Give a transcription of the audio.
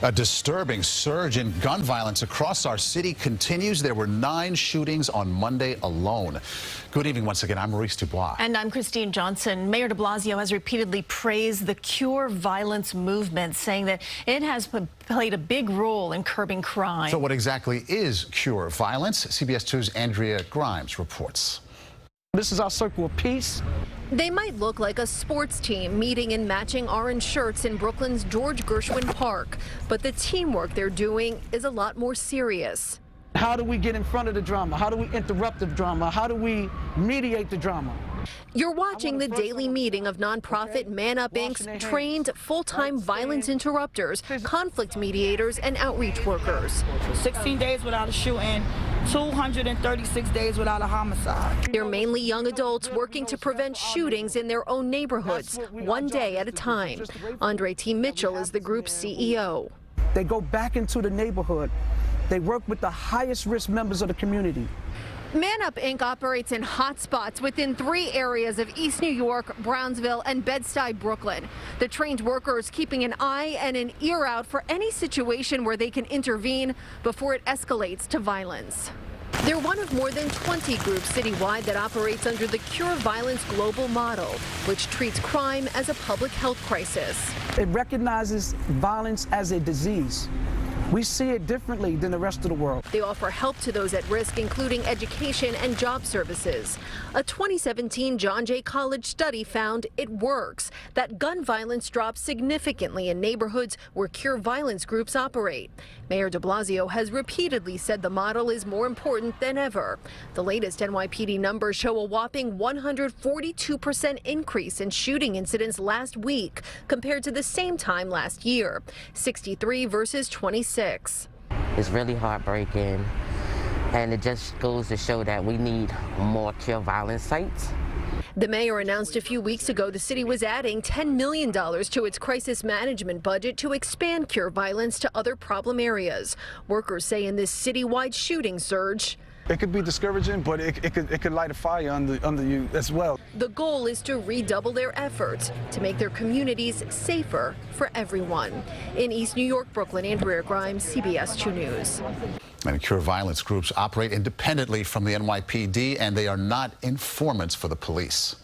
A disturbing surge in gun violence across our city continues. There were 9 shootings on Monday alone. Good evening once again. I'm Maurice Dubois. And I'm Christine Johnson. Mayor de Blasio has repeatedly praised the Cure Violence movement, saying that it has played a big role in curbing crime. So what exactly is Cure Violence? CBS 2's Andrea Grymes reports. This is our circle of peace. They might look like a sports team meeting in matching orange shirts in Brooklyn's George Gershwin Park, but the teamwork they're doing is a lot more serious. How do we get in front of the drama? How do we interrupt the drama? How do we mediate the drama? You're watching the daily meeting of nonprofit Man Up Inc.'s trained full-time violence interrupters, conflict mediators, and outreach workers. 16 days without a shooting, 236 days without a homicide. They're mainly young adults working to prevent shootings in their own neighborhoods, one day at a time. Andre T. Mitchell is the group's CEO. They go back into the neighborhood. They work with the highest risk members of the community. Man Up Inc. operates in hot spots within 3 areas of East New York, Brownsville, and Bed-Stuy, Brooklyn. The trained workers keeping an eye and an ear out for any situation where they can intervene before it escalates to violence. They're one of more than 20 groups citywide that operates under the Cure Violence global model, which treats crime as a public health crisis. It recognizes violence as a disease. We see it differently than the rest of the world. They offer help to those at risk, including education and job services. A 2017 John Jay College study found it works, that gun violence drops significantly in neighborhoods where Cure Violence groups operate. Mayor de Blasio has repeatedly said the model is more important than ever. The latest NYPD numbers show a whopping 142% increase in shooting incidents last week compared to the same time last year, 63 versus 26. It's really heartbreaking, and it just goes to show that we need more Cure Violence sites. The mayor announced a few weeks ago the city was adding $10 million to its crisis management budget to expand Cure Violence to other problem areas. Workers say in this citywide shooting surge, it could be discouraging, but it could light a fire under you as well. The goal is to redouble their efforts to make their communities safer for everyone. In East New York, Brooklyn, Andrea Grymes, CBS 2 News. And Cure Violence groups operate independently from the NYPD, and they are not informants for the police.